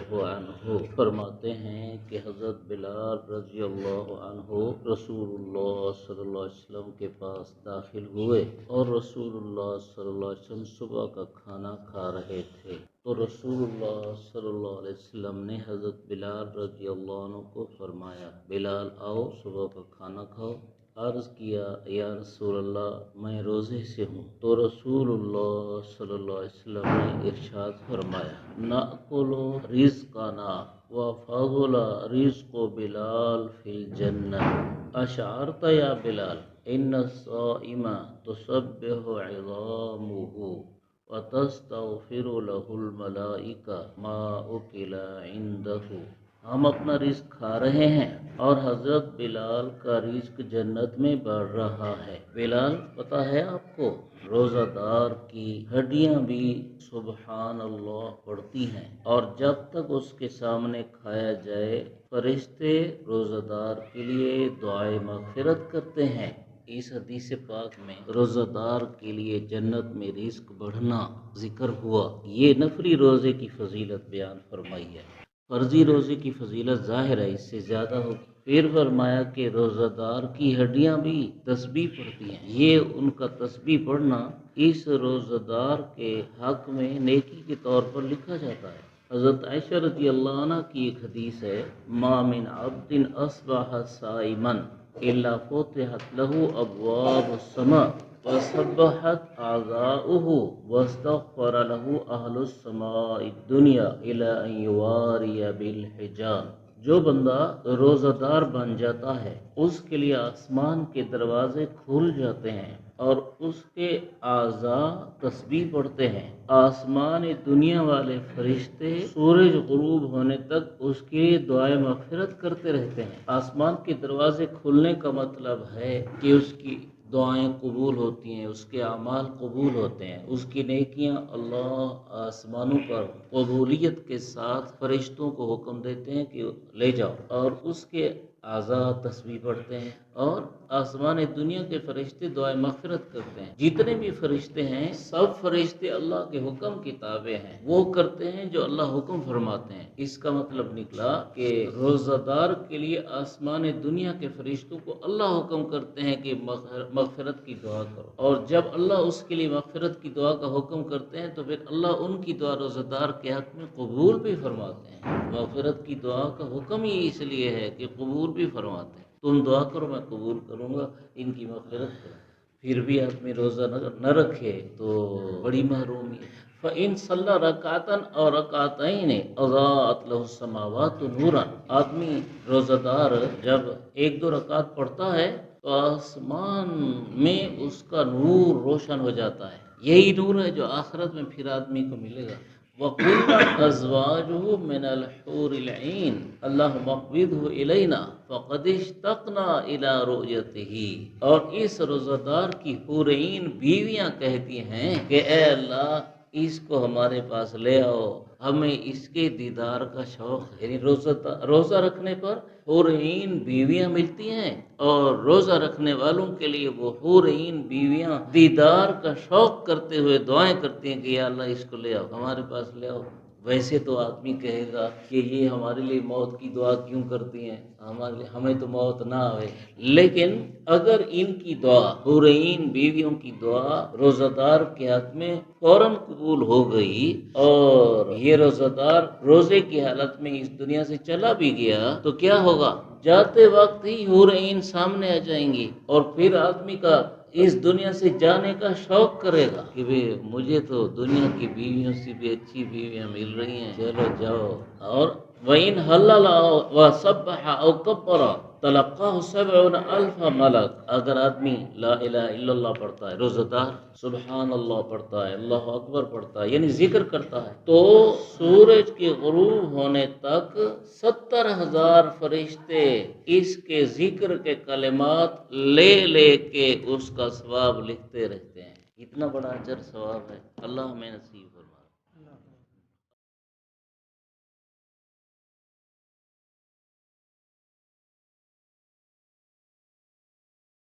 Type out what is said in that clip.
اللہ عنہ فرماتے ہیں کہ حضرت بلال رضی اللہ عنہ رسول اللہ صلی اللہ علیہ وسلم کے پاس داخل ہوئے اور رسول اللہ صلی اللہ علیہ وسلم صبح کا کھانا کھا رہے تھے، تو رسول اللہ صلی اللہ علیہ وسلم نے حضرت بلال رضی اللہ عنہ کو فرمایا، بلال آؤ صبح کا کھانا کھاؤ۔ عرض کیا، یا رسول اللہ میں روزے سے ہوں، تو رسول اللہ صلی اللہ علیہ وسلم نے ارشاد فرمایا، نأکل رزقنا وفضل رزق بلال فی الجنہ، اشعرت یا بلال ان الصائم تصبح عظامہ وتستغفر له الملائکہ ما اکل عنده۔ ہم اپنا رزق کھا رہے ہیں اور حضرت بلال کا رزق جنت میں بڑھ رہا ہے۔ بلال پتہ ہے آپ کو، روزہ دار کی ہڈیاں بھی سبحان اللہ پڑتی ہیں، اور جب تک اس کے سامنے کھایا جائے فرشتے روزہ دار کے لیے دعائے مغفرت کرتے ہیں۔ اس حدیث پاک میں روزہ دار کے لیے جنت میں رزق بڑھنا ذکر ہوا۔ یہ نفلی روزے کی فضیلت بیان فرمائی ہے، فرضی روزے کی فضیلت ظاہر ہے اس سے زیادہ ہوگی۔ پھر فرمایا کہ روزہ دار کی ہڈیاں بھی تسبیح پڑھتی ہیں، یہ ان کا تسبیح پڑھنا اس روزہ دار کے حق میں نیکی کے طور پر لکھا جاتا ہے۔ حضرت عائشہ رضی اللہ عنہ کی ایک حدیث ہے، ما من عبد اصبح صائما الا فتحت له ابواب السماء وسبحت اعضاؤه واستغفر له اهل السماء الدنيا الى ان يواري بالحجاب۔ جو بندہ روزہ دار بن جاتا ہے اس کے لیے آسمان کے دروازے کھل جاتے ہیں اور اس کے اعضاء تسبیح پڑھتے ہیں۔ آسمان دنیا والے فرشتے سورج غروب ہونے تک اس کی دعائیں مغفرت کرتے رہتے ہیں۔ آسمان کے دروازے کھلنے کا مطلب ہے کہ اس کی دعائیں قبول ہوتی ہیں، اس کے اعمال قبول ہوتے ہیں، اس کی نیکیاں اللہ آسمانوں پر قبولیت کے ساتھ فرشتوں کو حکم دیتے ہیں کہ لے جاؤ، اور اس کے اعضاء تسبیح پڑھتے ہیں اور آسمان دنیا کے فرشتے دعائیں مغفرت کرتے ہیں۔ جتنے بھی فرشتے ہیں سب فرشتے اللہ کے حکم کی تابع ہیں، وہ کرتے ہیں جو اللہ حکم فرماتے ہیں۔ اس کا مطلب نکلا کہ روزہ دار کے لیے آسمان دنیا کے فرشتوں کو اللہ حکم کرتے ہیں کہ مغفرت کی دعا کرو، اور جب اللہ اس کے لیے مغفرت کی دعا کا حکم کرتے ہیں تو پھر اللہ ان کی دعا روزہ دار کے حق میں قبول بھی فرماتے ہیں۔ مغفرت کی دعا کا حکم ہی اس لیے ہے کہ قبول بھی فرماتے ہیں۔ تم دعا کرو میں قبول کروں گا، ان کی مغفرت کرو۔ پھر بھی آدمی روزہ نہ رکھے تو بڑی محرومی ہے۔ فَإِن صَلَّى رَكْعَةً أَوْ رَكْعَتَيْنِ أَضَاءَتْ لَهُ السَّمَاوَاتُ نُورًا۔ آدمی روزہ دار جب ایک دو رکعت پڑھتا ہے تو آسمان میں اس کا نور روشن ہو جاتا ہے، یہی نور ہے جو آخرت میں پھر آدمی کو ملے گا۔ وَقُلْنَا أَزْوَاجُهُ مِنَ الْحُورِ الْعِينِ اللَّهُمَّ اقْبِضْهُ إِلَيْنَا فَقَدِ اشْتَقْنَا إِلَىٰ رُؤْيَتِهِ۔ اور اس روزہ دار کی حور عین بیویاں کہتی ہیں کہ اے اللہ اس کو ہمارے پاس لے آؤ، ہمیں اس کے دیدار کا شوق ہے۔ یعنی روزہ رکھنے پر حور عین بیویاں ملتی ہیں، اور روزہ رکھنے والوں کے لیے وہ حور عین بیویاں دیدار کا شوق کرتے ہوئے دعائیں کرتی ہیں کہ یا اللہ اس کو لے آؤ، ہمارے پاس لے آؤ۔ ویسے تو آدمی کہے گا کہ یہ ہمارے لیے موت کی دعا کیوں کرتی ہیں، ہمیں تو موت نہ آئے، لیکن اگر ان کی دعا حور عین بیویوں کی دعا روزہ دار کے حق میں فوراً قبول ہو گئی اور یہ روزہ دار روزے کی حالت میں اس دنیا سے چلا بھی گیا تو کیا ہوگا؟ جاتے وقت ہی حور عین سامنے آ جائیں گی، اور پھر آدمی کا اس دنیا سے جانے کا شوق کرے گا کہ مجھے تو دنیا کی بیویوں سے بھی اچھی بیویاں مل رہی ہیں، چلو جاؤ۔ اور وَإِنْ هَلَّلَ وَسَبَّحَ أَوْ كَبَّرَ تَلَقَّاهُ 70,000 ملک۔ اگر آدمی لا الہ الا اللہ پڑھتا ہے، روزہ دار سبحان اللہ پڑھتا ہے، اللہ اکبر پڑھتا ہے، یعنی ذکر کرتا ہے، تو سورج کے غروب ہونے تک 70,000 فرشتے اس کے ذکر کے کلمات لے لے کے اس کا ثواب لکھتے رہتے ہیں۔ اتنا بڑا اجر ثواب ہے، اللہ ہمیں نصیب